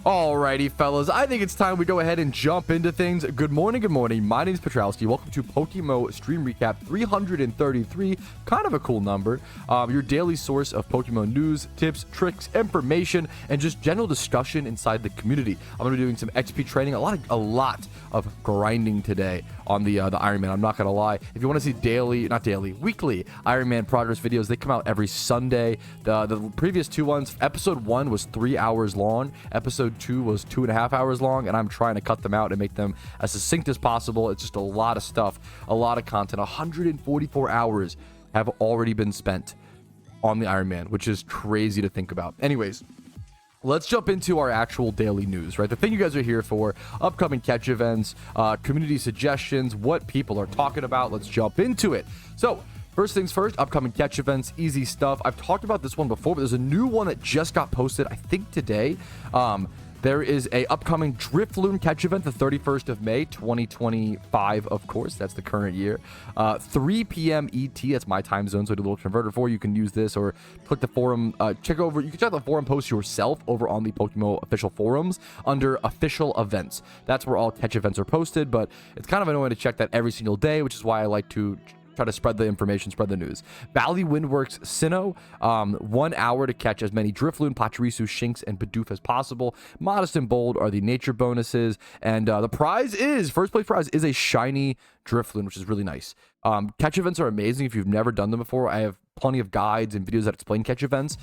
Alrighty, fellas, I think it's time we go ahead and jump into things. Good morning, my name is Patrouski. Welcome to PokeMMO Stream Recap 333. Kind of a cool number. Your daily source of Pokemon news, tips, tricks, information, and just general discussion inside the community. I'm going to be doing some XP training, a lot of grinding today on the Ironman. I'm not going to lie. If you want to see weekly Ironman progress videos, they come out every Sunday. The previous two ones, episode 1 was 3 hours long. Episode 2 was 2.5 hours long, and I'm trying to cut them out and make them as succinct as possible. It's just a lot of stuff, a lot of content. 144 hours have already been spent on the Ironman, which is crazy to think about. Anyways, let's jump into our actual daily news, right? The thing you guys are here for: upcoming catch events, community suggestions, what people are talking about. Let's jump into it. So first things first, upcoming catch events, easy stuff. I've talked about this one before, but there's a new one that just got posted, I think today. There is a upcoming Drifloon catch event, the 31st of May, 2025, of course. That's the current year. 3 p.m. ET, that's my time zone, so I do a little converter for you. You can use this or click the forum, you can check the forum post yourself over on the PokeMMO official forums under official events. That's where all catch events are posted, but it's kind of annoying to check that every single day, which is why I like to try to spread the information, spread the news. Valley Windworks Sinnoh, 1 hour to catch as many Drifloon, Patrouski, Shinx, and Bidoof as possible. Modest and bold are the nature bonuses, and the first place prize is a shiny Drifloon, which is really nice. Catch events are amazing if you've never done them before. I have plenty of guides and videos that explain catch events.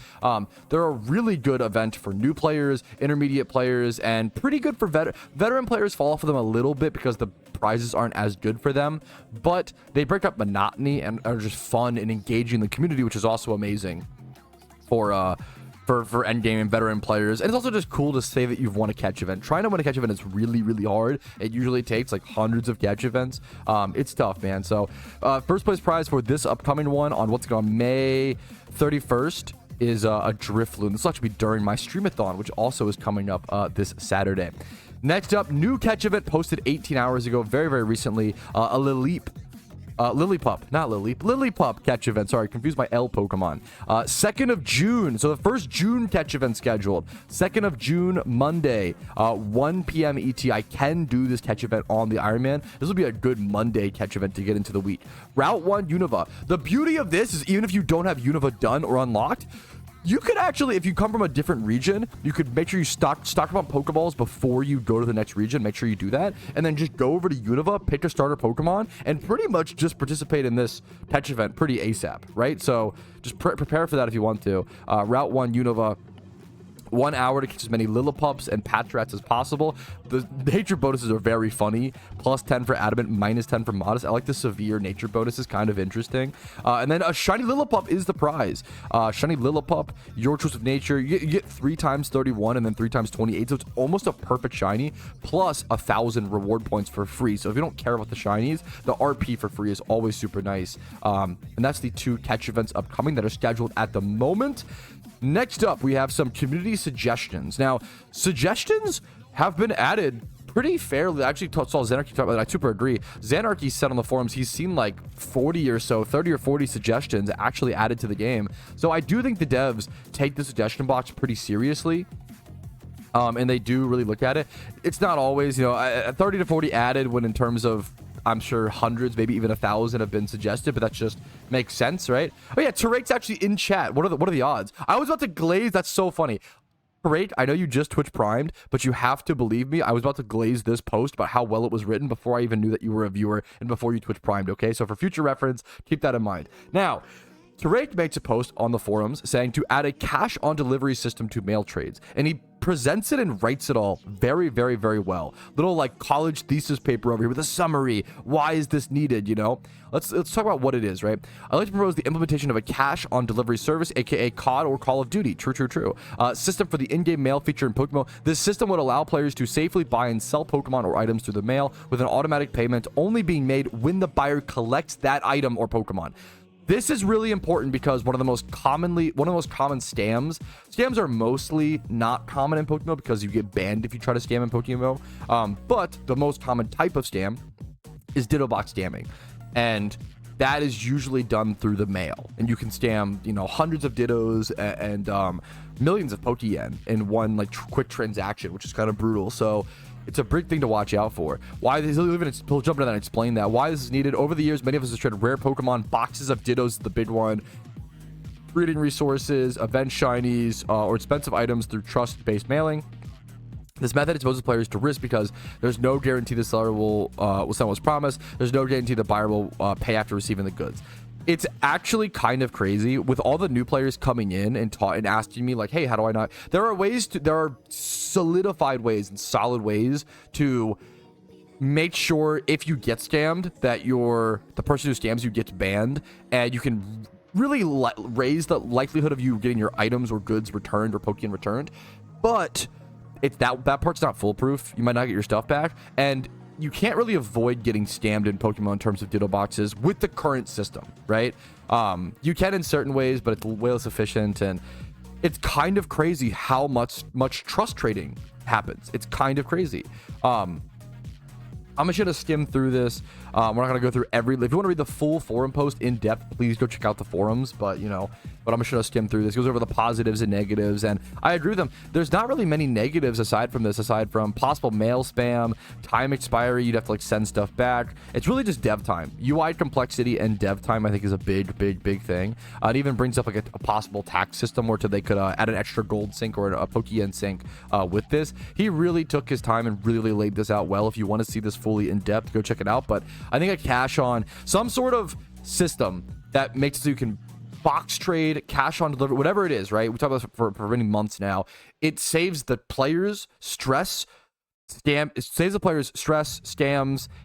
They're a really good event for new players, intermediate players, and pretty good for veteran players. Fall for them a little bit because the prizes aren't as good for them, but they break up monotony and are just fun and engaging the community, which is also amazing for endgame and veteran players. And it's also just cool to say that you've won a catch event. Trying to win a catch event is really hard. It usually takes like hundreds of catch events. It's tough, man. So first place prize for this upcoming one on what's going on May 31st is a Drifloon. This will actually be during my STREAMATHON, which also is coming up this Saturday. Next up, new catch event posted 18 hours ago, very recently. A Lillipup catch event. Sorry, confused my L Pokemon. 2nd of June. So the first June catch event scheduled. 2nd of June, Monday, 1 p.m. ET. I can do this catch event on the Ironman. This will be a good Monday catch event to get into the week. Route 1 Unova. The beauty of this is even if you don't have Unova done or unlocked, you could actually, if you come from a different region, you could make sure you stock up on Pokeballs before you go to the next region. Make sure you do that. And then just go over to Unova, pick a starter Pokemon, and pretty much just participate in this catch event pretty ASAP, right? So just prepare for that if you want to. Route 1 Unova. 1 hour to catch as many Lillipups and Patrats as possible. The nature bonuses are very funny. +10 for Adamant, -10 for Modest. I like the severe nature bonus, is kind of interesting. And then a shiny Lillipup is the prize. Shiny Lillipup, your choice of nature. You get 3 times 31 and then 3 times 28. So it's almost a perfect shiny, plus 1,000 reward points for free. So if you don't care about the shinies, the RP for free is always super nice. And that's the 2 catch events upcoming that are scheduled at the moment. Next up, we have some community suggestions. Now, suggestions have been added pretty fairly. I actually saw Xanarchy talk about that. I super agree. Xanarchy said on the forums he's seen like 40 or so, 30 or 40 suggestions actually added to the game. So I do think the devs take the suggestion box pretty seriously. And they do really look at it. It's not always, 30 to 40 added when in terms of, I'm sure hundreds, maybe even 1,000 have been suggested, but that just makes sense, right? Oh yeah, Tarake's actually in chat. What are the odds? I was about to glaze. That's so funny. Tarake, I know you just Twitch primed, but you have to believe me. I was about to glaze this post about how well it was written before I even knew that you were a viewer and before you Twitch primed, okay? So for future reference, keep that in mind. Now, Tarek makes a post on the forums saying to add a cash on delivery system to mail trades, and he presents it and writes it all very well. Little like college thesis paper over here with a summary. Why is this needed? Let's talk about what it is, right? I'd like to propose the implementation of a cash on delivery service, aka COD or Call of Duty. True. System for the in-game mail feature in PokeMMO. This system would allow players to safely buy and sell Pokemon or items through the mail with an automatic payment only being made when the buyer collects that item or Pokemon. This is really important because one of the most common scams are mostly not common in PokeMMO because you get banned if you try to scam in PokeMMO. But the most common type of scam is Ditto Box scamming. And that is usually done through the mail, and you can scam, you know, hundreds of Dittos and millions of Pokeyen in one like quick transaction, which is kind of brutal. So it's a big thing to watch out for. Why this? He'll jump into that and explain that why this is needed. Over the years, many of us have traded rare Pokemon, boxes of Dittos, the big one, breeding resources, event shinies, or expensive items through trust-based mailing. This method exposes players to risk because there's no guarantee the seller will sell as promised. There's no guarantee the buyer will pay after receiving the goods. It's actually kind of crazy with all the new players coming in and asking me like, hey, how do I not? There are solidified ways and solid ways to make sure if you get scammed that the person who scams you gets banned, and you can really raise the likelihood of you getting your items or goods returned or Pokeyen returned. But it's that part's not foolproof. You might not get your stuff back, and you can't really avoid getting scammed in Pokemon in terms of Ditto boxes with the current system, right? You can in certain ways, but it's way less efficient, and it's kind of crazy how much trust trading happens. It's kind of crazy. I'm just gonna skim through this. We're not gonna go through if you want to read the full forum post in depth, please go check out the forums, but I'm just gonna skim through this. It goes over the positives and negatives, and I agree with them. There's not really many negatives aside from possible mail spam, time expiry. You'd have to like send stuff back. It's really just dev time. UI complexity and dev time, I think, is a big thing. It even brings up like a possible tax system where they could add an extra gold sync or a Pokeyen sync with this. He really took his time and really laid this out well. If you want to see this fully in depth, go check it out. But I think a cash on, some sort of system that makes it so you can box trade, cash on delivery, whatever it is, right? We talked about this for many months now. It saves the players stress, scams,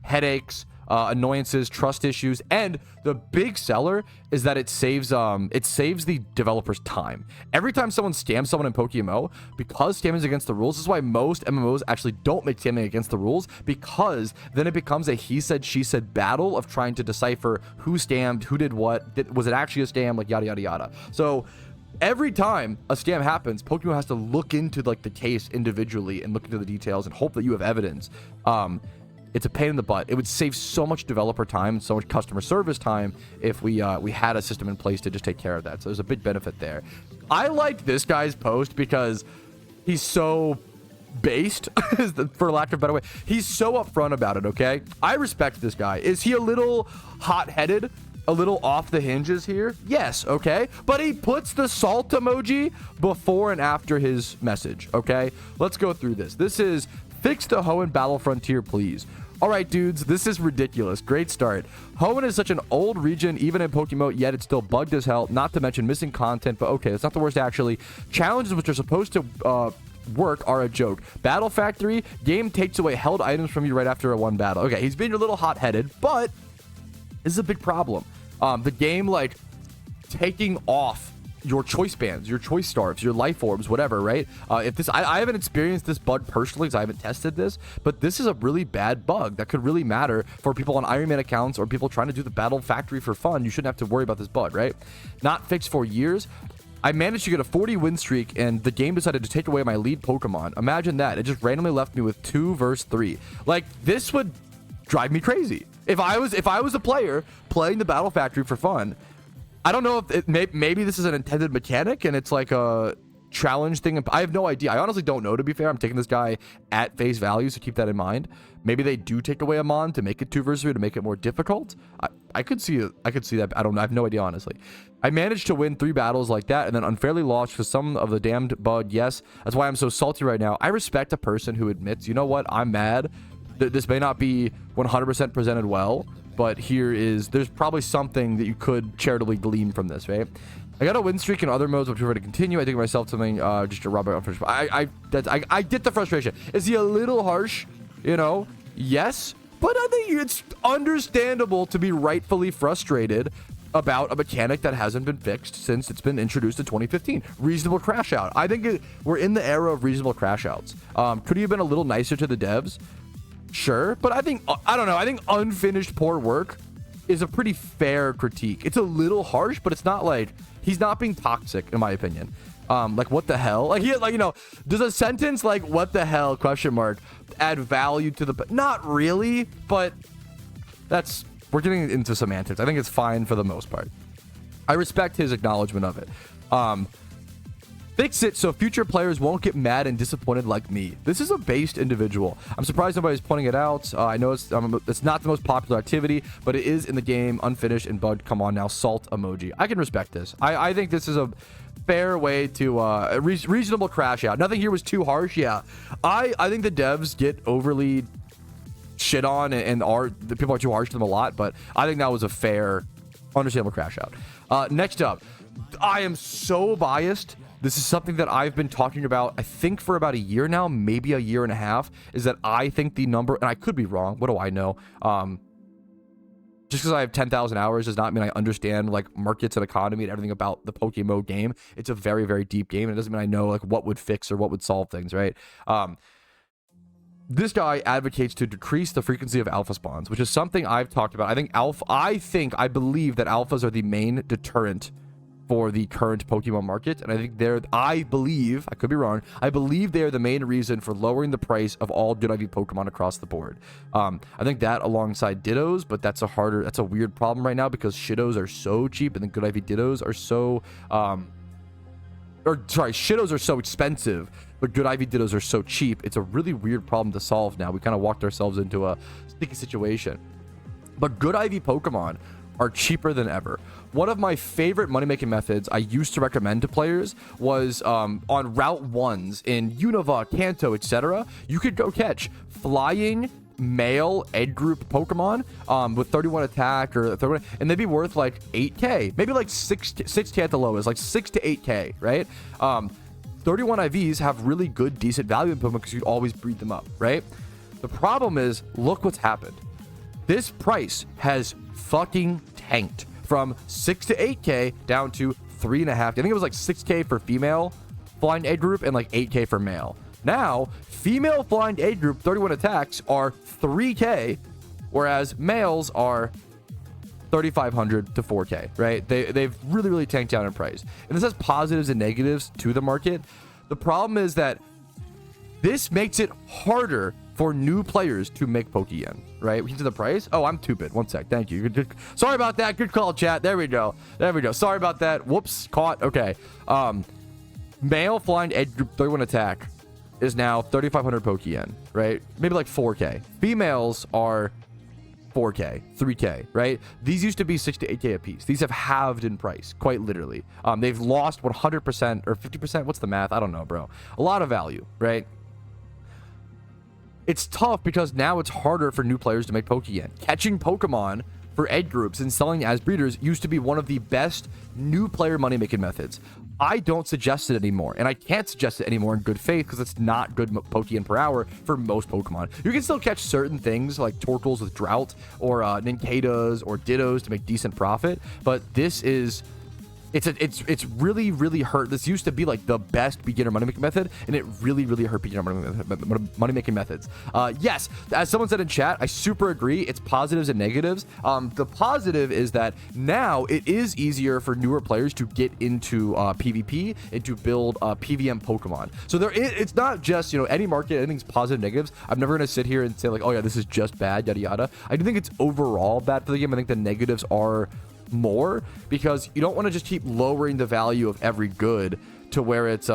headaches, annoyances, trust issues, and the big seller is that it saves the developers time. Every time someone scams someone in PokeMMO, because scamming is against the rules, this is why most MMOs actually don't make scamming against the rules, because then it becomes a he said she said battle of trying to decipher who scammed, who did what, was it actually a scam, like yada yada yada. So every time a scam happens, Pokemon has to look into like the case individually and look into the details and hope that you have evidence. It's a pain in the butt. It would save so much developer time and so much customer service time if we had a system in place to just take care of that. So there's a big benefit there. I like this guy's post because he's so based, for lack of a better way. He's so upfront about it, okay? I respect this guy. Is he a little hot-headed? A little off the hinges here? Yes, okay? But he puts the salt emoji before and after his message, okay? Let's go through this. This is fix the Hoenn Battle Frontier, please. All right, dudes, this is ridiculous. Great start. Hoenn is such an old region, even in PokeMMO, yet it's still bugged as hell, not to mention missing content, but okay, that's not the worst, actually. Challenges which are supposed to work are a joke. Battle Factory, game takes away held items from you right after a one battle. Okay, he's being a little hot-headed, but this is a big problem. The game, like, taking off your choice bands, your choice stars, your life orbs, whatever, right? If this, I haven't experienced this bug personally because I haven't tested this, but this is a really bad bug that could really matter for people on Ironman accounts or people trying to do the Battle Factory for fun. You shouldn't have to worry about this bug, right? Not fixed for years. I managed to get a 40 win streak and the game decided to take away my lead Pokemon. Imagine that. It just randomly left me with 2 versus 3. Like, this would drive me crazy. If I was a player playing the Battle Factory for fun, I don't know if maybe this is an intended mechanic and it's like a challenge thing. I have no idea. I honestly don't know, to be fair. I'm taking this guy at face value, so keep that in mind. Maybe they do take away a mon to make it 2 versus 3 to make it more difficult. I could see that. I have no idea, honestly. I managed to win 3 battles like that and then unfairly lost for some of the damned bug. Yes, that's why I'm so salty right now. I respect a person who admits, you know what, I'm mad. This may not be 100% presented well, but there's probably something that you could charitably glean from this, right? I got a win streak in other modes, which prefer to continue. I think myself something just to rub it off. I get the frustration. Is he a little harsh? Yes, but I think it's understandable to be rightfully frustrated about a mechanic that hasn't been fixed since it's been introduced in 2015. Reasonable crash out. I think we're in the era of reasonable crash outs. Could he have been a little nicer to the devs? Sure, but I don't know. I think unfinished poor work is a pretty fair critique. It's a little harsh, but it's not like he's not being toxic, in my opinion. Like, what the hell? Like, does a sentence like "what the hell?" question mark add value to the? Not really, but that's we're getting into semantics. I think it's fine for the most part. I respect his acknowledgement of it. Fix it so future players won't get mad and disappointed like me. This is a based individual. I'm surprised nobody's pointing it out. I know it's not the most popular activity, but it is in the game, unfinished and bugged. Come on now, salt emoji. I can respect this. I think this is a fair way to a reasonable crash out. Nothing here was too harsh. Yeah, I think the devs get overly shit on, and the people are too harsh to them a lot, but I think that was a fair, understandable crash out. Next up, I am so biased. This is something that I've been talking about, I think, for about a year now, maybe a year and a half, is that I think the number, and I could be wrong, what do I know? Just because I have 10,000 hours does not mean I understand like markets and economy and everything about the PokeMMO game. It's a very, very deep game, and it doesn't mean I know like what would fix or what would solve things, right? This guy advocates to decrease the frequency of alpha spawns, which is something I've talked about. I believe that alphas are the main deterrent for the current Pokemon market, and I think I believe, I could be wrong, I believe they're the main reason for lowering the price of all good IV Pokemon across the board. I think that alongside Dittos, but that's a weird problem right now because Shittos are so cheap, and then good IV Dittos are so, Shittos are so expensive, but good IV Dittos are so cheap. It's a really weird problem to solve now. We kind of walked ourselves into a sticky situation. But good IV Pokemon are cheaper than ever. One of my favorite money-making methods I used to recommend to players was on Route 1s in Unova, Kanto, etc. You could go catch flying male egg group Pokemon with 31 attack or 31, and they'd be worth like 8k, maybe like 6k at the lowest, like 6 to 8k, right? 31 IVs have really good, decent value in Pokemon because you'd always breed them up, right? The problem is, look what's happened. This price has fucking tanked from 6 to 8k down to 3.5. I think it was like 6k for female flying egg group and like 8k for male. Now, female flying egg group 31 attacks are 3k, whereas males are 3,500 to 4k, right? They've really, really tanked down in price. And this has positives and negatives to the market. The problem is that this makes it harder for new players to make Pokeyen, right? We get to the price. Oh, I'm stupid. One sec. Thank you. Sorry about that. Good call, chat. There we go. There we go. Sorry about that. Whoops. Caught. Okay. Male flying egg group 31 attack is now 3,500 Pokeyen, right? Maybe like 4k. Females are 4k, 3k, right? These used to be 6 to 8k a piece. These have halved in price, quite literally. They've lost 100% or 50%. What's the math? I don't know, bro. A lot of value, right? It's tough because now it's harder for new players to make Pokeyen. Catching Pokemon for egg groups and selling as breeders used to be one of the best new player money-making methods. I don't suggest it anymore, and I can't suggest it anymore in good faith because it's not good Pokeyen per hour for most Pokemon. You can still catch certain things like Torkoals with Drought or Ninkadas or Dittos to make decent profit, but this is... It's really, really hurt. This used to be like the best beginner money-making method, and it really, really hurt beginner money-making methods. Yes, as someone said in chat, I super agree. It's positives and negatives. The positive is that now it is easier for newer players to get into PvP and to build PVM Pokemon. So it's not just, any market, anything's positive, negatives. I'm never going to sit here and say like, oh yeah, this is just bad, yada, yada. I do think it's overall bad for the game. I think the negatives are more because you don't want to just keep lowering the value of every good to where it's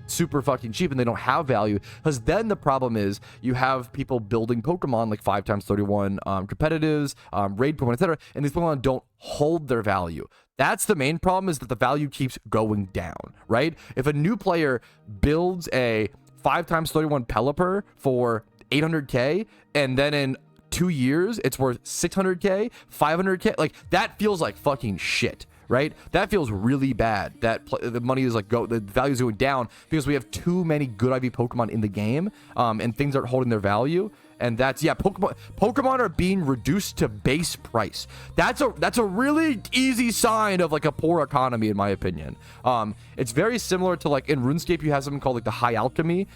super fucking cheap and they don't have value, because then the problem is you have people building Pokemon like 5x31 competitives, raid Pokemon, etc., and these Pokemon don't hold their value. That's the main problem, is that the value keeps going down, right? If a new player builds a 5x31 Pelipper for 800k and then in 2 years it's worth 600k, 500k, like that feels like fucking shit, right? That feels really bad that the money is like the value is going down because we have too many good IV Pokemon in the game, and things aren't holding their value. And that's, yeah, Pokemon are being reduced to base price. That's a really easy sign of like a poor economy, in my opinion. It's very similar to like in RuneScape, you have something called like the high alchemy.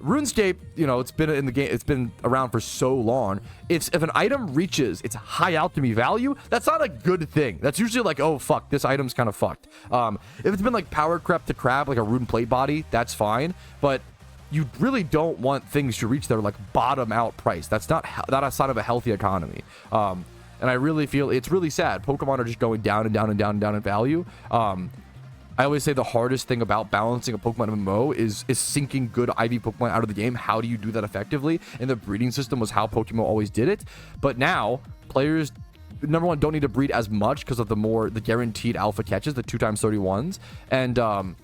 RuneScape, it's been in the game, it's been around for so long. If an item reaches its high alchemy value, that's not a good thing. That's usually like, oh fuck, this item's kind of fucked. If it's been like power crept to crab, like a rune plate body, that's fine. But you really don't want things to reach their like bottom out price. That's not a sign of a healthy economy. And I really feel it's really sad. Pokemon are just going down and down and down and down in value. I always say the hardest thing about balancing a Pokemon MMO is syncing good IV Pokemon out of the game. How do you do that effectively? And the breeding system was how PokeMMO always did it. But now players, number one, don't need to breed as much because of the guaranteed alpha catches, the 2x31s. And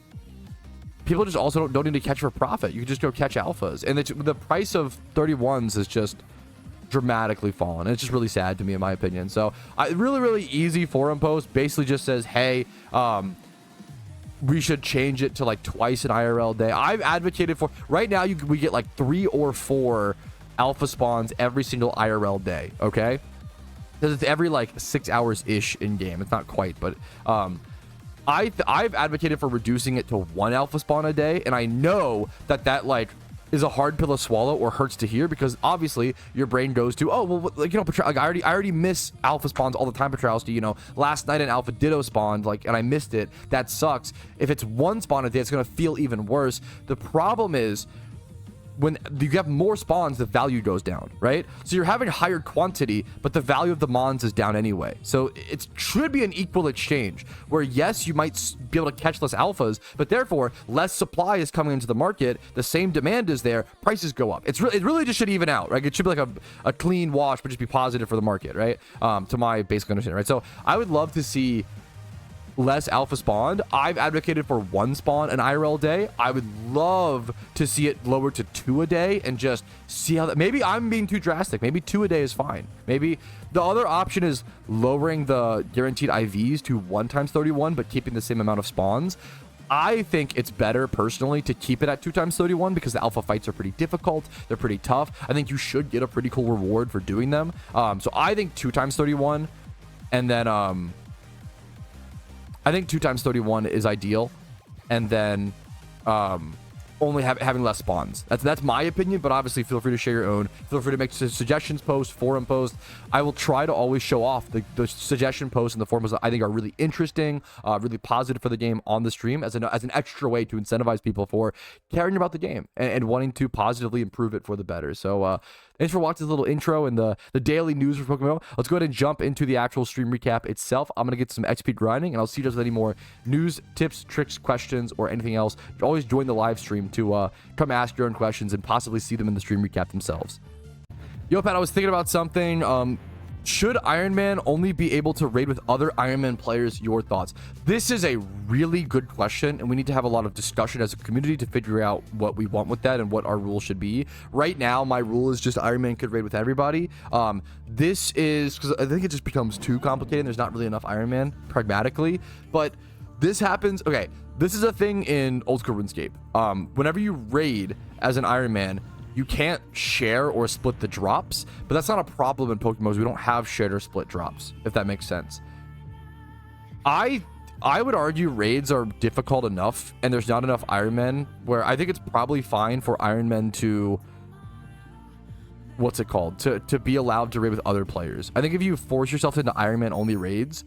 people just also don't need to catch for profit. You can just go catch alphas. And the price of 31s is just dramatically fallen. It's just really sad to me, in my opinion. So really easy forum post basically just says, hey, we should change it to like twice an IRL day. I've advocated for right now we get like 3 or 4 alpha spawns every single IRL day, okay? Because it's every like 6 hours ish in game. It's not quite, but I've advocated for reducing it to 1 alpha spawn a day, and I know that like is a hard pill to swallow or hurts to hear, because obviously your brain goes to, oh well, like, you know, like I already miss alpha spawns all the time, Patrouski. You know, last night an alpha ditto spawned, like, and I missed it. That sucks. If it's 1 spawn a day, it's gonna feel even worse. The problem is, when you have more spawns, the value goes down, right? So you're having higher quantity, but the value of the mons is down anyway. So it should be an equal exchange, where yes, you might be able to catch less alphas, but therefore less supply is coming into the market, the same demand is there, prices go up. It really just should even out, right? It should be like a clean wash, but just be positive for the market, right? To my basic understanding, right? So I would love to see less alpha spawned. I've advocated for 1 spawn an IRL day. I would love to see it lowered to 2 a day and just see how that, maybe I'm being too drastic. Maybe 2 a day is fine. Maybe the other option is lowering the guaranteed IVs to 1x31, but keeping the same amount of spawns. I think it's better personally to keep it at 2x31 because the alpha fights are pretty difficult. They're pretty tough. I think you should get a pretty cool reward for doing them. So I think 2x31, and then I think 2x31 is ideal, and then only having less spawns. That's my opinion, but obviously feel free to share your own. Feel free to make suggestions posts, forum posts. I will try to always show off the suggestion posts and the forums that I think are really interesting, really positive for the game on the stream as an extra way to incentivize people for caring about the game and wanting to positively improve it for the better. So thanks for watching this little intro and the daily news for PokeMMO. Let's go ahead and jump into the actual stream recap itself. I'm going to get some XP grinding, and I'll see you guys with any more news, tips, tricks, questions, or anything else. Always join the live stream to come ask your own questions and possibly see them in the stream recap themselves. Yo, Pat, I was thinking about something. Should Ironman only be able to raid with other Ironman players? Your thoughts? This is a really good question, and we need to have a lot of discussion as a community to figure out what we want with that and what our rule should be. Right now, my rule is just Ironman could raid with everybody. This is because I think it just becomes too complicated. There's not really enough Ironman pragmatically, but this happens. Okay, this is a thing in old school RuneScape. Whenever you raid as an Ironman, you can't share or split the drops, but that's not a problem in PokeMMO. We don't have shared or split drops, if that makes sense. I would argue raids are difficult enough, and there's not enough Ironmen, where I think it's probably fine for Ironmen to, what's it called, to be allowed to raid with other players. I think if you force yourself into Ironman only raids,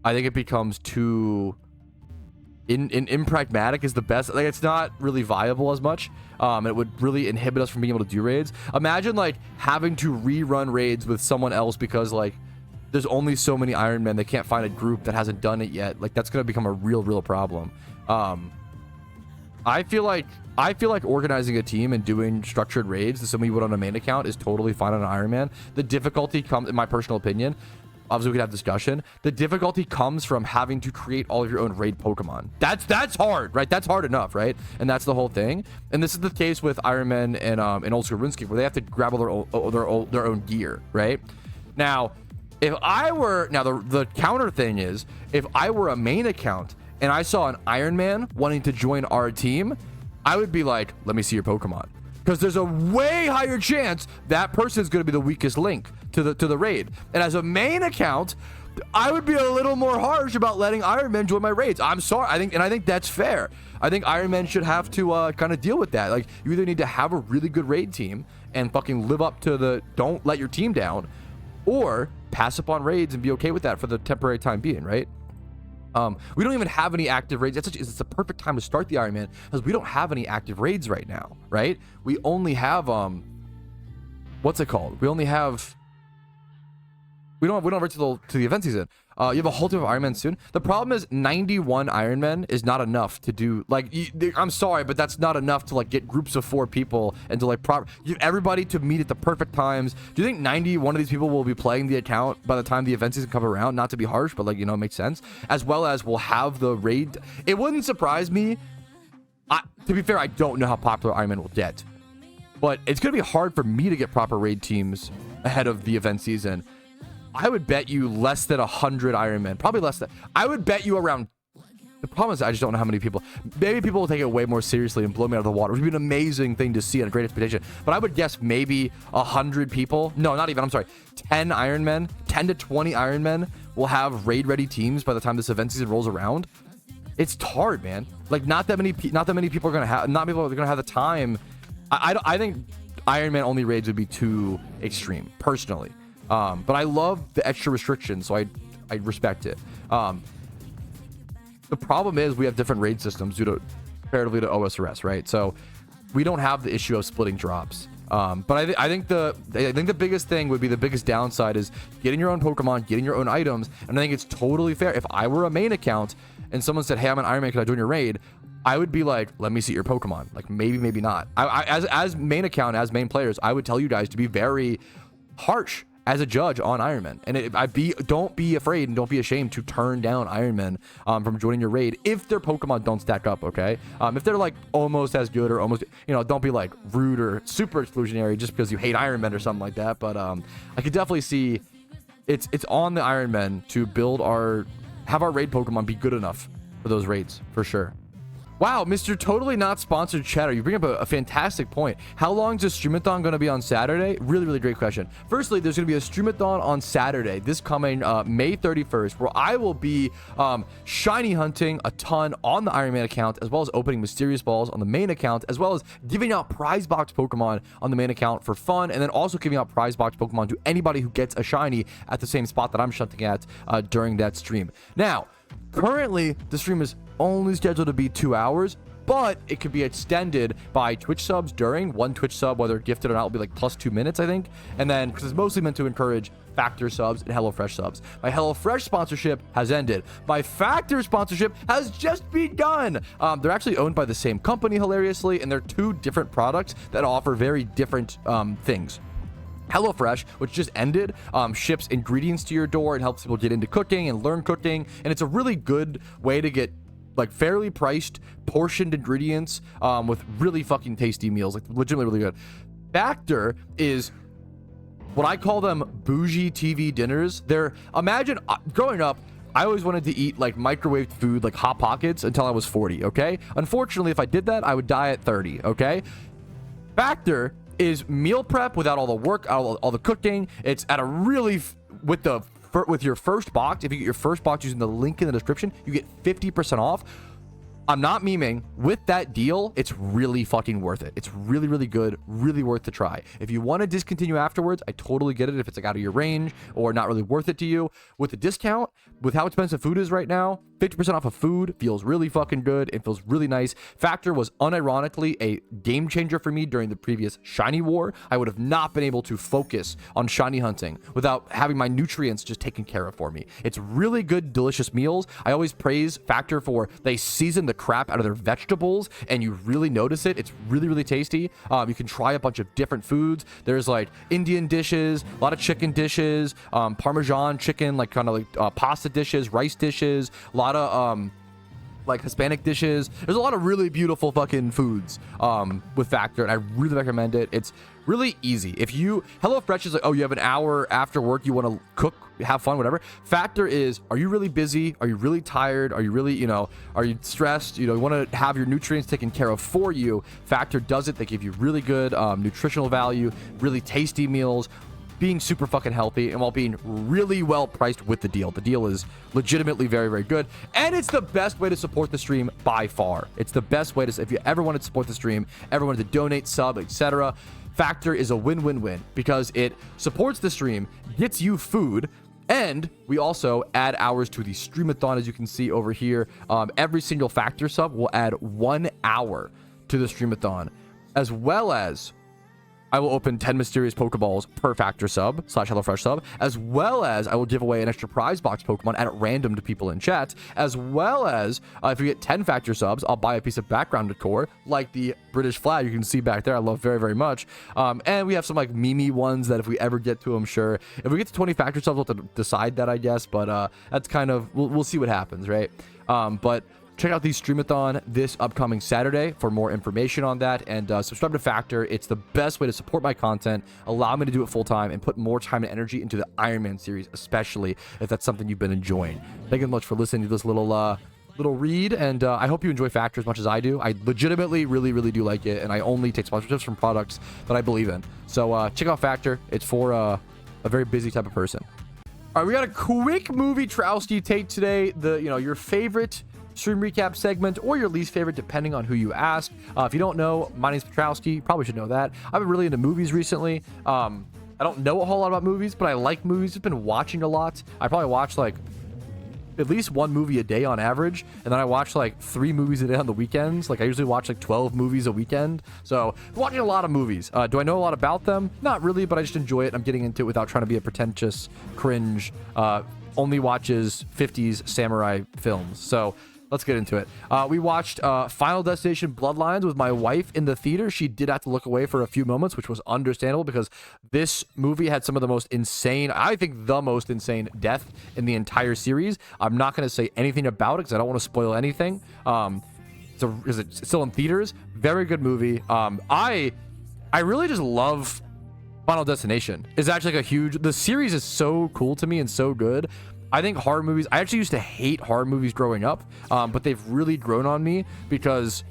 I think it becomes too impragmatic is the best. Like, it's not really viable as much. It would really inhibit us from being able to do raids. Imagine like having to rerun raids with someone else because like there's only so many Ironmen. They can't find a group that hasn't done it yet. Like, that's gonna become a real problem. I feel like organizing a team and doing structured raids the same way you would on a main account is totally fine on an Ironman. The difficulty comes, in my personal opinion, obviously we could have discussion, the difficulty comes from having to create all of your own raid Pokemon. That's hard, right? That's hard enough, right? And that's the whole thing. And this is the case with Ironman and in old school RuneScape, where they have to grab all their own gear, right? Now, if I were, now the counter thing is, if I were a main account and I saw an Ironman wanting to join our team, I would be like, let me see your Pokemon. Because there's a way higher chance that person is going to be the weakest link to the raid. And as a main account, I would be a little more harsh about letting Ironman join my raids. I'm sorry. I think that's fair. I think Ironman should have to kind of deal with that. Like, you either need to have a really good raid team and fucking live up to the don't let your team down, or pass up on raids and be okay with that for the temporary time being, right? We don't even have any active raids. It's a perfect time to start the Ironman because we don't have any active raids right now, right? We only have what's it called? We only have We don't revert to the event season. You have a whole team of Ironman soon. The problem is 91 Ironmen is not enough to do, like, I'm sorry, but that's not enough to, like, get groups of 4 people and to, like, everybody to meet at the perfect times. Do you think 91 of these people will be playing the account by the time the event season comes around? Not to be harsh, but, like, you know, it makes sense. As well as we'll have the raid. It wouldn't surprise me. To be fair, I don't know how popular Ironman will get. But it's going to be hard for me to get proper raid teams ahead of the event season. I would bet you less than 100 Ironmen. Probably less than. I would bet you around. The problem is I just don't know how many people. Maybe people will take it way more seriously and blow me out of the water, which would be an amazing thing to see and a great expectation. But I would guess maybe 100 people. No, not even. I'm sorry. 10 Ironmen, 10 to 20 Ironmen will have raid-ready teams by the time this event season rolls around. It's hard, man. Like, not that many people are gonna have. Not people are gonna have the time. I think Ironman only raids would be too extreme, personally. But I love the extra restrictions, so I respect it. The problem is we have different raid systems due to comparatively to OSRS, right? So we don't have the issue of splitting drops. But I think the biggest thing would be the biggest downside is getting your own Pokemon, getting your own items, and I think it's totally fair. If I were a main account and someone said, "Hey, I'm an Ironman, can I join your raid?" I would be like, let me see your Pokemon. Like, maybe not. As main account, as main players, I would tell you guys to be very harsh as a judge on Ironman. And don't be afraid and don't be ashamed to turn down Ironman from joining your raid if their Pokemon don't stack up, okay? If they're like almost as good or almost, you know, don't be like rude or super exclusionary just because you hate Ironman or something like that. But I could definitely see it's on the Ironman to have our raid Pokemon be good enough for those raids, for sure. Wow, Mr. Totally Not Sponsored Chatter, you bring up a fantastic point. How long is the Streamathon going to be on Saturday? Really, really great question. Firstly, there's going to be a Streamathon on Saturday, this coming May 31st, where I will be shiny hunting a ton on the Iron Man account, as well as opening mysterious balls on the main account, as well as giving out prize box Pokemon on the main account for fun, and then also giving out prize box Pokemon to anybody who gets a shiny at the same spot that I'm shunting at during that stream. Now, currently, the stream is only scheduled to be 2 hours, but it could be extended by Twitch subs during. One Twitch sub, whether gifted or not, will be like plus 2 minutes, I think. And then, because it's mostly meant to encourage Factor subs and HelloFresh subs. My HelloFresh sponsorship has ended. My Factor sponsorship has just begun. They're actually owned by the same company, hilariously, and they're 2 different products that offer very different things. HelloFresh, which just ended, ships ingredients to your door and helps people get into cooking and learn cooking. And it's a really good way to get like fairly priced portioned ingredients with really fucking tasty meals, like legitimately really good. Factor is what I call them bougie TV dinners. Imagine growing up, I always wanted to eat like microwaved food, like Hot Pockets, until I was 40, okay? Unfortunately, if I did that, I would die at 30, okay? Factor is meal prep without all the work, all the cooking. It's at a really, with your first box, if you get your first box using the link in the description, you get 50% off. I'm not memeing. With that deal, it's really fucking worth it. It's really, really good, really worth the try. If you want to discontinue afterwards, I totally get it if it's like out of your range or not really worth it to you. With the discount, with how expensive food is right now, 50% off of food feels really fucking good. It feels really nice. Factor was unironically a game changer for me during the previous shiny war. I would have not been able to focus on shiny hunting without having my nutrients just taken care of for me. It's really good, delicious meals. I always praise Factor for they season the crap out of their vegetables and you really notice it. It's really, really tasty. You can try a bunch of different foods. There's like Indian dishes, a lot of chicken dishes, Parmesan chicken, like kind of like pasta dishes, rice dishes, a lot of like Hispanic dishes. There's a lot of really beautiful fucking foods with Factor, and I really recommend it. It's really easy. If you HelloFresh is like, oh, you have an hour after work, you want to cook, have fun, whatever. Factor is, are you really busy? Are you really tired? Are you really, are you stressed? You want to have your nutrients taken care of for you. Factor does it. They give you really good nutritional value, really tasty meals, being super fucking healthy, and while being really well priced with the deal. The deal is legitimately very, very good, and it's the best way to support the stream by far. It's the best way to, if you ever wanted to support the stream, ever wanted to donate, sub, etc., Factor is a win-win-win because it supports the stream, gets you food, and we also add hours to the Streamathon, as you can see over here. Every single Factor sub will add 1 hour to the Streamathon, as well as I will open 10 mysterious Pokeballs per Factor sub / HelloFresh sub, as well as I will give away an extra prize box Pokemon at random to people in chat, as well as if you get 10 Factor subs, I'll buy a piece of background decor, like the British flag you can see back there. I love very, very much. And we have some like meme ones that if we ever get to them, sure. If we get to 20 Factor subs, we'll have to decide that, I guess. But that's kind of, we'll see what happens, right? But check out the Streamathon this upcoming Saturday for more information on that, and subscribe to Factor. It's the best way to support my content, allow me to do it full time, and put more time and energy into the Ironman series, especially if that's something you've been enjoying. Thank you so much for listening to this little read, and I hope you enjoy Factor as much as I do. I legitimately really do like it, and I only take sponsorships from products that I believe in. So check out Factor. It's for a very busy type of person. All right, we got a quick Movietrouski take today. Your favorite stream recap segment or your least favorite, depending on who you ask. If you don't know, my name's Patrouski. You probably should know that. I've been really into movies recently. I don't know a whole lot about movies, but I like movies. I've been watching a lot. I probably watch like at least one movie a day on average, and then I watch like 3 movies a day on the weekends. Like I usually watch like 12 movies a weekend, so I'm watching a lot of movies. Do I know a lot about them? Not really, but I just enjoy it. I'm getting into it without trying to be a pretentious cringe only watches 50s samurai films. So let's get into it. We watched Final Destination Bloodlines with my wife in the theater. She did have to look away for a few moments, which was understandable because this movie had some of the most insane, I think the most insane death in the entire series. I'm not going to say anything about it because I don't want to spoil anything. Is it still in theaters? Very good movie. I really just love Final Destination. It's actually like the series is so cool to me and so good. I think horror movies, I actually used to hate horror movies growing up, but they've really grown on me because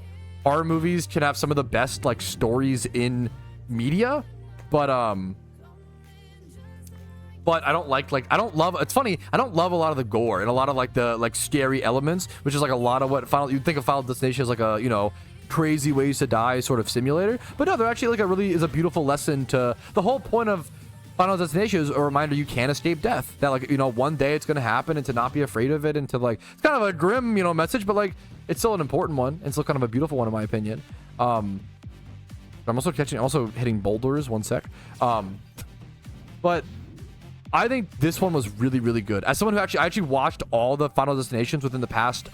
horror movies can have some of the best like stories in media, but I don't love, it's funny, I don't love a lot of the gore and a lot of like the scary elements, which is like a lot of what you'd think of Final Destination as like a, crazy ways to die sort of simulator. But no, they're actually like is a beautiful lesson to the whole point of Final Destination is a reminder you can't escape death. That one day it's going to happen, and to not be afraid of it, and to it's kind of a grim, message, but it's still an important one, and still kind of a beautiful one in my opinion. I'm also hitting boulders. One sec. But I think this one was really, really good. As someone who actually watched all the Final Destinations within the past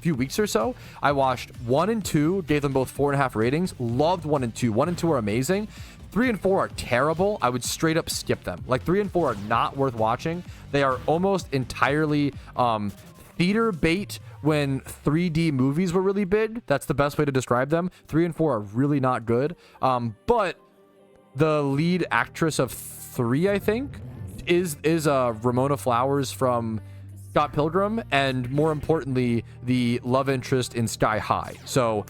few weeks or so, I watched 1 and 2, gave them both 4.5 ratings. Loved 1 and 2. 1 and 2 are amazing. 3 and 4 are terrible. I would straight up skip them. 3 and 4 are not worth watching. They are almost entirely theater bait when 3D movies were really big. That's the best way to describe them. 3 and 4 are really not good. But the lead actress of 3, I think, is Ramona Flowers from Scott Pilgrim, and more importantly, the love interest in Sky High. So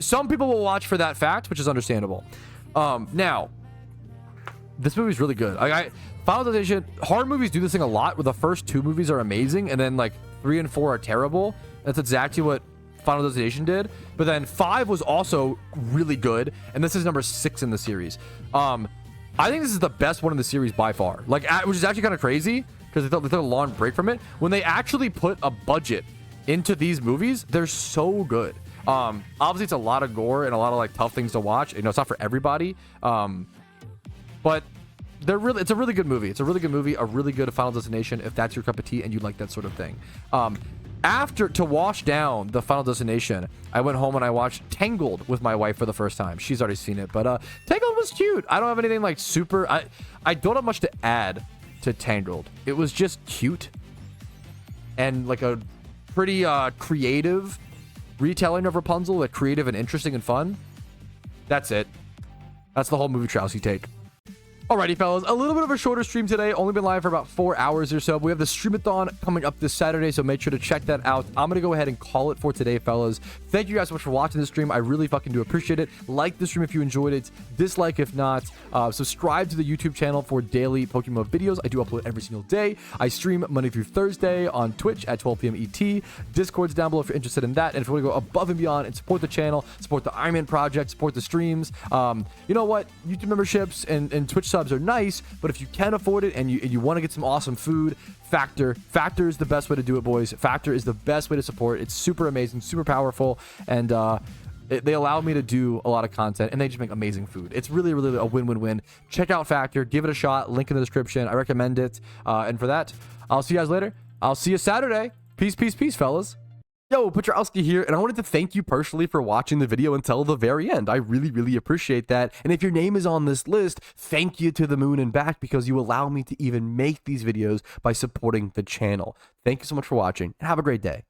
some people will watch for that fact, which is understandable. Now, this movie's really good. Final Destination, horror movies do this thing a lot, where the first 2 movies are amazing, and then 3 and 4 are terrible. That's exactly what Final Destination did. But then 5 was also really good, and this is number 6 in the series. I think this is the best one in the series by far. Which is actually kind of crazy because they took a long break from it. When they actually put a budget into these movies, they're so good. Obviously it's a lot of gore and a lot of tough things to watch. It's not for everybody. But it's a really good movie. It's a really good movie, a really good Final Destination if that's your cup of tea and you like that sort of thing. To wash down the Final Destination, I went home and I watched Tangled with my wife for the first time. She's already seen it, but Tangled was cute. I don't have anything super. I don't have much to add to Tangled. It was just cute and a pretty creative retelling of Rapunzel, creative and interesting and fun. That's it. That's the whole Movietrouski take. Alrighty, fellas, a little bit of a shorter stream today. Only been live for about 4 hours or so. We have the Streamathon coming up this Saturday, so make sure to check that out. I'm gonna go ahead and call it for today, fellas. Thank you guys so much for watching the stream. I really fucking do appreciate it. Like the stream if you enjoyed it. Dislike if not. Subscribe to the YouTube channel for daily PokeMMO videos. I do upload every single day. I stream Monday through Thursday on Twitch at 12 p.m. ET. Discord's down below if you're interested in that. And if you want to go above and beyond and support the channel, support the Ironman project, support the streams, you know what? YouTube memberships and Twitch subs are nice, but if you can afford it and you want to get some awesome food, Factor is the best way to do it, boys. Factor is the best way to support. It's super amazing, super powerful, and They allow me to do a lot of content, and they just make amazing food. It's really, really a win-win-win. Check out Factor. Give it a shot. Link in the description. I recommend it. And for that, I'll see you guys later. I'll see you Saturday. Peace, peace, peace, fellas. Yo, Patrouski here, and I wanted to thank you personally for watching the video until the very end. I really, really appreciate that. And if your name is on this list, thank you to the moon and back, because you allow me to even make these videos by supporting the channel. Thank you so much for watching, and have a great day.